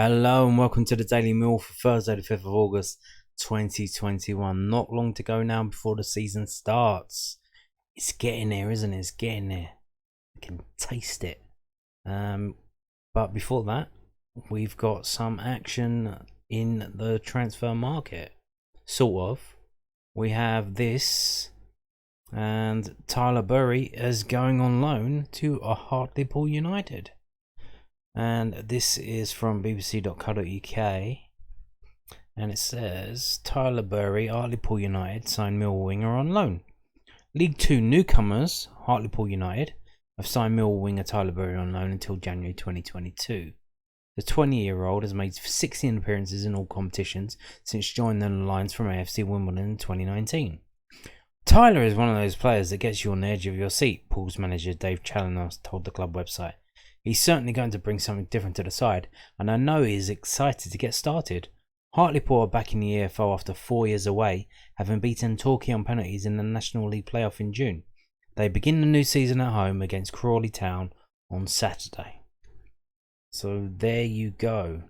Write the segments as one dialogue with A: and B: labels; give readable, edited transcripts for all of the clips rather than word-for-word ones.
A: Hello and welcome to the Daily Mill for Thursday the 5th of August 2021. Not long to go now before the season starts. It's getting there, isn't it? It's getting there. I can taste it. But before that, we've got some action in the transfer market. Sort of. We have this, and Tyler Burey is going on loan to Hartlepool United. And this is from bbc.co.uk, and it says Tyler Burey, Hartlepool United signed Millwall winger on loan. League 2 newcomers Hartlepool United have signed Millwall winger Tyler Burey on loan until January 2022. The 20-year-old has made 16 appearances in all competitions since joining the Lions from AFC Wimbledon in 2019. Tyler is one of those players that gets you on the edge of your seat, Pool's manager Dave Challoner told the club website. He's certainly going to bring something different to the side, and I know he is excited to get started. Hartlepool are back in the EFL after 4 years away, having beaten Torquay on penalties in the National League playoff in June. They begin the new season at home against Crawley Town on Saturday. So there you go.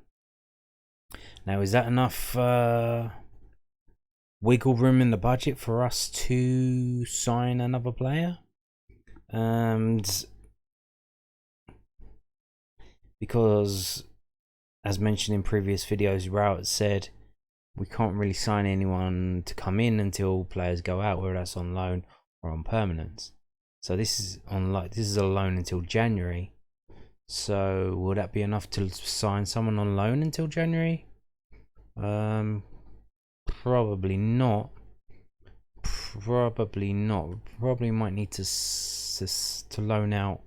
A: Now, is that enough wiggle room in the budget for us to sign another player? Because, as mentioned in previous videos, Rowett said we can't really sign anyone to come in until players go out, whether that's on loan or on permanence. So this is a loan until January. So will that be enough to sign someone on loan until January? Probably not. Probably might need to loan out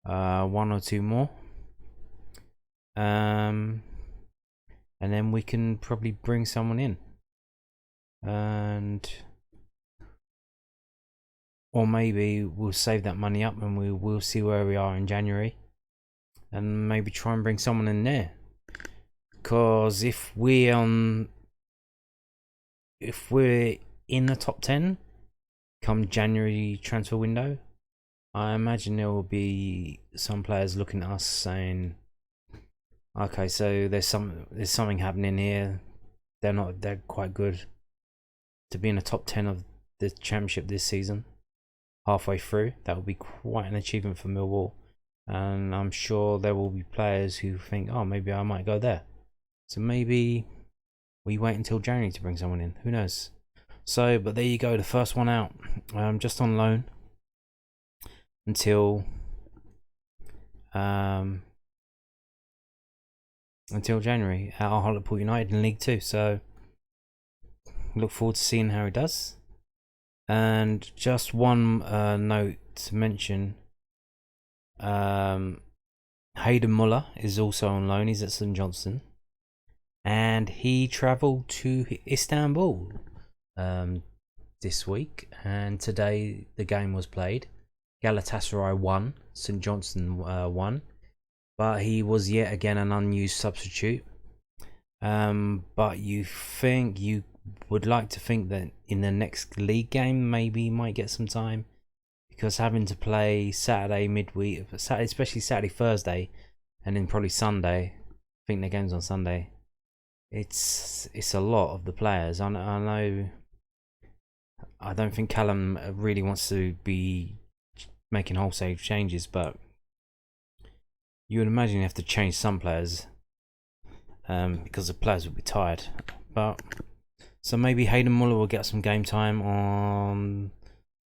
A: one or two more. And then we can probably bring someone in, or maybe we'll save that money up and we'll see where we are in January, and maybe try and bring someone in there. Because if we're in the top 10 come January transfer window, I imagine there will be some players looking at us saying, okay, so there's something happening here. They're quite good to be in the top 10 of the championship this season. Halfway through, that will be quite an achievement for Millwall, and I'm sure there will be players who think, oh, maybe I might go there. So maybe we wait until January to bring someone in. Who knows? So, but there you go, the first one out. Just on loan until January at Hartlepool United in League 2. So look forward to seeing how he does. And just one note to mention, Hayden Muller is also on loan. He's at St Johnstone, and he travelled to Istanbul this week, and today the game was played. Galatasaray won, St Johnstone won. But he was yet again an unused substitute. But you would like to think that in the next league game, maybe he might get some time, because having to play Saturday midweek, especially Saturday, Thursday, and then probably Sunday. I think the game's on Sunday. It's a lot of the players. I know. I don't think Callum really wants to be making wholesale changes, but you would imagine you have to change some players because the players will be tired. But so maybe Hayden Muller will get some game time on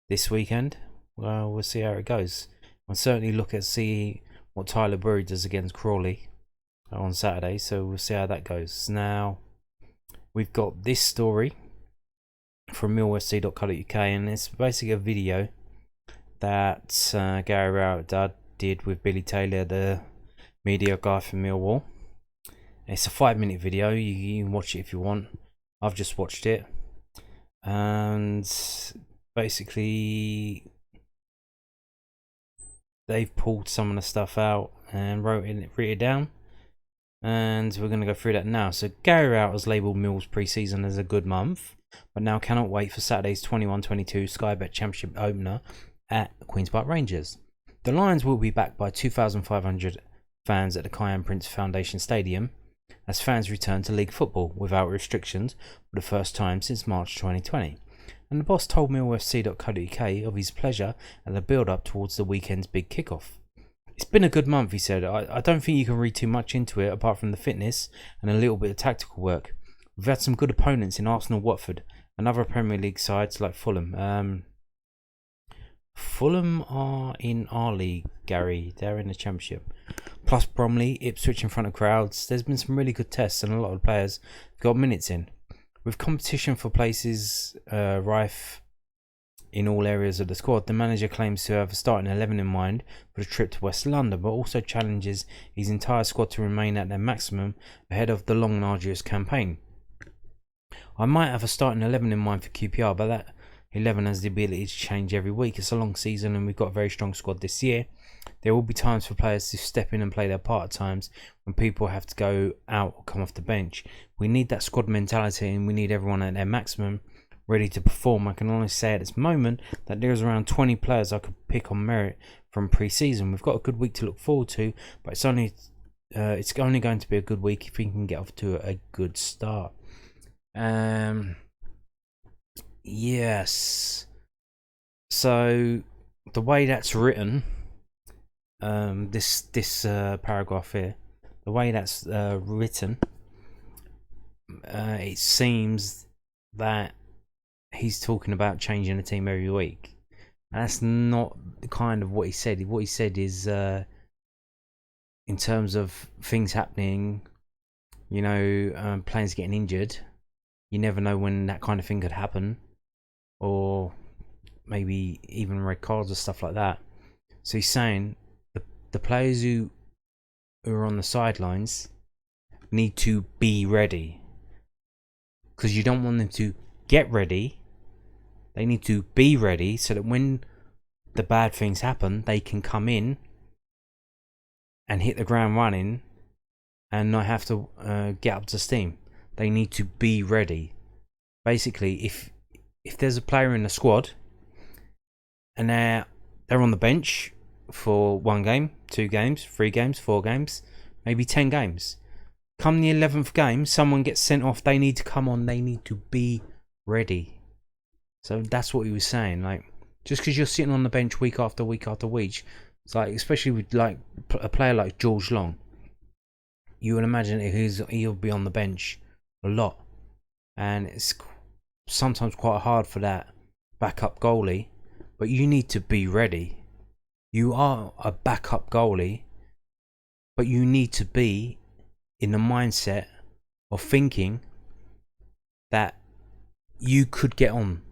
A: this weekend. Well, we'll see how it goes. I'll certainly see what Tyler Burey does against Crawley on Saturday. So we'll see how that goes. Now we've got this story from millwallfc.co.uk, and it's basically a video that Gary Rowett did with Billy Taylor, the media guy for Millwall. It's a 5-minute video. You can watch it if you want. I've just watched it, and basically they've pulled some of the stuff out and written it down, and we're going to go through that now. So Gary Rowett has labelled Mill's pre-season as a good month, but now cannot wait for Saturday's 21-22 Sky Bet Championship opener at Queen's Park Rangers. The Lions will be backed by 2,500 fans at the Kiyan Prince Foundation Stadium, as fans return to league football without restrictions for the first time since March 2020. And the boss told millwallfc.co.uk of his pleasure at the build-up towards the weekend's big kick-off. It's been a good month, he said. I don't think you can read too much into it apart from the fitness and a little bit of tactical work. We've had some good opponents in Arsenal, Watford, and other Premier League sides like Fulham. Fulham are in our league, Gary. They're in the Championship. Plus Bromley, Ipswich in front of crowds. There's been some really good tests and a lot of players got minutes in. With competition for places rife in all areas of the squad, the manager claims to have a starting 11 in mind for the trip to West London, but also challenges his entire squad to remain at their maximum ahead of the long and arduous campaign. I might have a starting 11 in mind for QPR, but that 11 has the ability to change every week. It's a long season and we've got a very strong squad this year. There will be times for players to step in and play their part at times when people have to go out or come off the bench. We need that squad mentality and we need everyone at their maximum ready to perform. I can honestly say at this moment that there's around 20 players I could pick on merit from pre-season. We've got a good week to look forward to, but it's only going to be a good week if we can get off to a good start. Yes. So the way that's written, this paragraph here, the way that's written, it seems that he's talking about changing the team every week. And that's not kind of what he said. What he said is, in terms of things happening, players getting injured, you never know when that kind of thing could happen, or maybe even red cards or stuff like that. So he's saying the players who are on the sidelines need to be ready, because you don't want them to get ready. They need to be ready so that when the bad things happen, they can come in and hit the ground running and not have to get up to steam. They need to be ready. Basically, if there's a player in the squad and they're on the bench for 1 game, 2 games, 3 games, 4 games, maybe 10 games, come the 11th game, someone gets sent off, they need to come on, they need to be ready. So that's what he was saying. Like, just because you're sitting on the bench week after week after week, it's like, especially with like a player like George Long, you would imagine he'll be on the bench a lot, and it's sometimes quite hard for that backup goalie. But you need to be ready. You are a backup goalie, but you need to be in the mindset of thinking that you could get on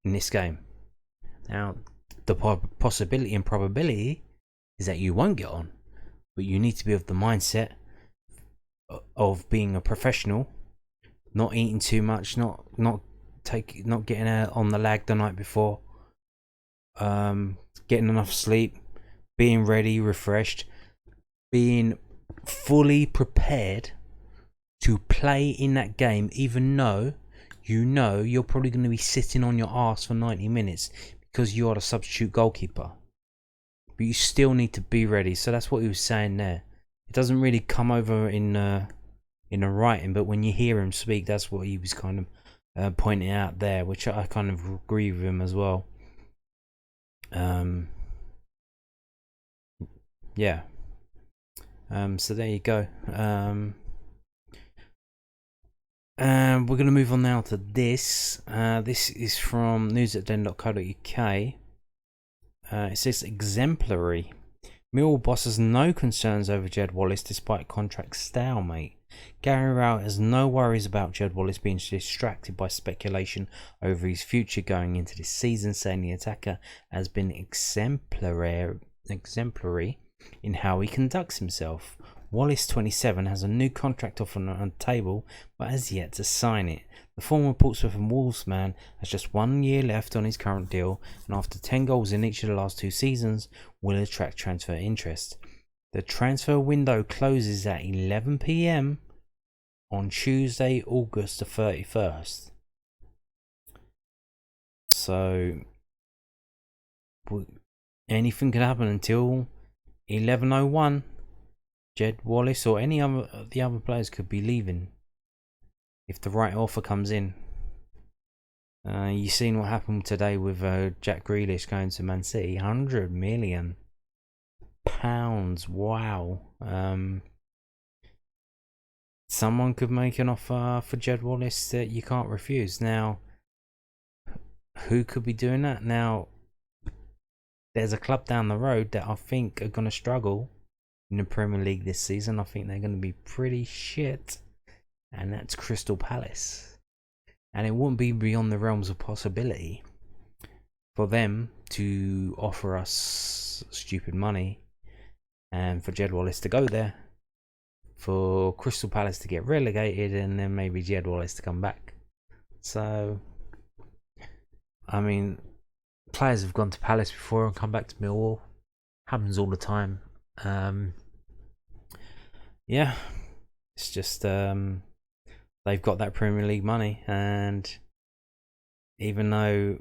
A: in this game. Now, the possibility and probability is that you won't get on, but you need to be of the mindset of being a professional, not eating too much, not getting on the lag the night before, getting enough sleep, being ready, refreshed, being fully prepared to play in that game, even though you're probably going to be sitting on your arse for 90 minutes because you are the substitute goalkeeper. But you still need to be ready. So that's what he was saying there. It doesn't really come over in the writing, but when you hear him speak, that's what he was kind of pointing out there, which I kind of agree with him as well. Yeah. So there you go. We're going to move on now to this. This is from news@den.co.uk. It says exemplary. Millwall boss has no concerns over Jed Wallace despite contract stalemate. Gary Rowett has no worries about Jed Wallace being distracted by speculation over his future going into this season, saying the attacker has been exemplary in how he conducts himself. Wallace, 27, has a new contract offer on the table, but has yet to sign it. The former Portsmouth and Wolves man has just 1 year left on his current deal, and after 10 goals in each of the last 2 seasons, will attract transfer interest. The transfer window closes at 11 PM on Tuesday, August the 31st. So, anything could happen until 11:01. Jed Wallace or any other the other players could be leaving if the right offer comes in. You seen what happened today with Jack Grealish going to Man City, £100 million. Wow. Someone could make an offer for Jed Wallace that you can't refuse. Now, who could be doing that? Now, there's a club down the road that I think are going to struggle in the Premier League this season. I think they're going to be pretty shit, and that's Crystal Palace. And it wouldn't be beyond the realms of possibility for them to offer us stupid money and for Jed Wallace to go there, for Crystal Palace to get relegated, and then maybe Jed Wallace to come back. So, I mean, players have gone to Palace before and come back to Millwall. Happens all the time. Yeah, it's just they've got that Premier League money, and even though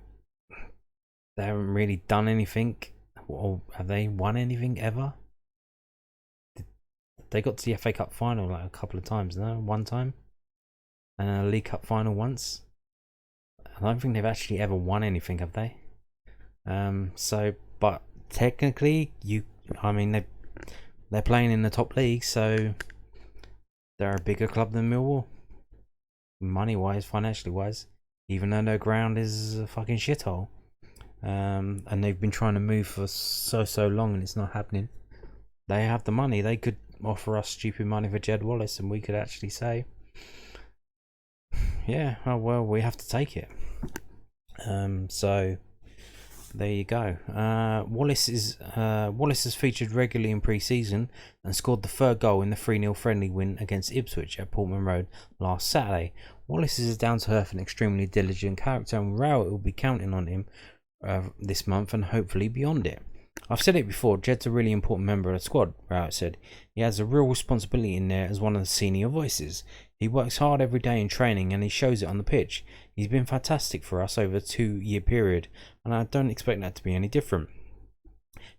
A: they haven't really done anything, or have they won anything ever? They got to the FA Cup final like a couple of times, no? One time, and a League Cup final once. I don't think they've actually ever won anything, have they? So, but technically, they're playing in the top league, so they're a bigger club than Millwall, money-wise, financially-wise. Even though their ground is a fucking shithole, and they've been trying to move for so long, and it's not happening. They have the money. They could offer us stupid money for Jed Wallace, and we could actually say, yeah, oh well, we have to take it. So there you go. Wallace has featured regularly in pre-season and scored the third goal in the 3-0 friendly win against Ipswich at Portman Road last Saturday. Wallace is a down-to-earth and extremely diligent character, and Rowett will be counting on him this month and hopefully beyond it. I've said it before, Jed's a really important member of the squad, Rowett said. He has a real responsibility in there as one of the senior voices. He works hard every day in training and he shows it on the pitch. He's been fantastic for us over a 2-year period, and I don't expect that to be any different.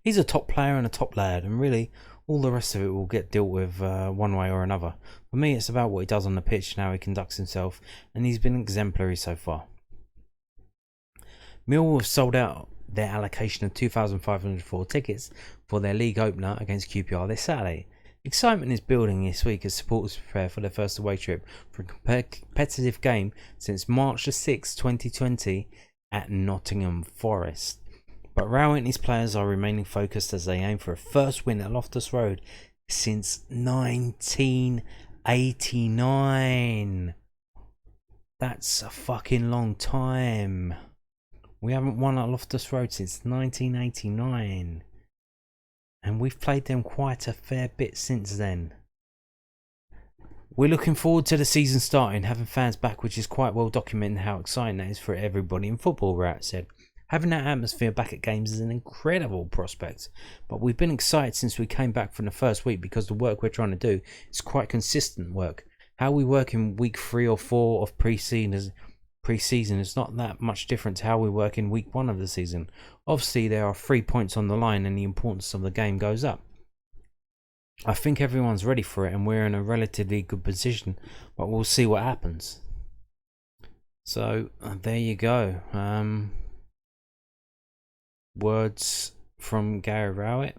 A: He's a top player and a top lad, and really all the rest of it will get dealt with one way or another. For me, it's about what he does on the pitch and how he conducts himself, and he's been exemplary so far. Millwall have sold out their allocation of 2,504 tickets for their league opener against QPR this Saturday. Excitement is building this week as supporters prepare for their first away trip for a competitive game since March the 6th, 2020 at Nottingham Forest. But Rowett and his players are remaining focused as they aim for a first win at Loftus Road since 1989. That's a fucking long time. We haven't won at Loftus Road since 1989. And we've played them quite a fair bit since then. We're looking forward to the season starting, having fans back, which is quite well documented how exciting that is for everybody in football, Rowett said. Having that atmosphere back at games is an incredible prospect, but we've been excited since we came back from the first week because the work we're trying to do is quite consistent work. How we work in week 3 or 4 of pre-season is not that much different to how we work in week 1 of the season. Obviously, there are 3 points on the line and the importance of the game goes up. I think everyone's ready for it and we're in a relatively good position, but we'll see what happens. So, there you go. Words from Gary Rowett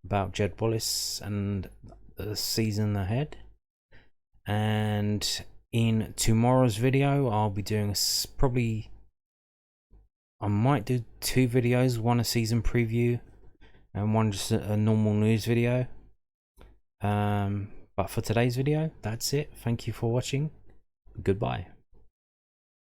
A: about Jed Wallace and the season ahead. And in tomorrow's video, I'll be doing I might do 2 videos, one a season preview and one just a normal news video. But for today's video, that's it. Thank you for watching. Goodbye.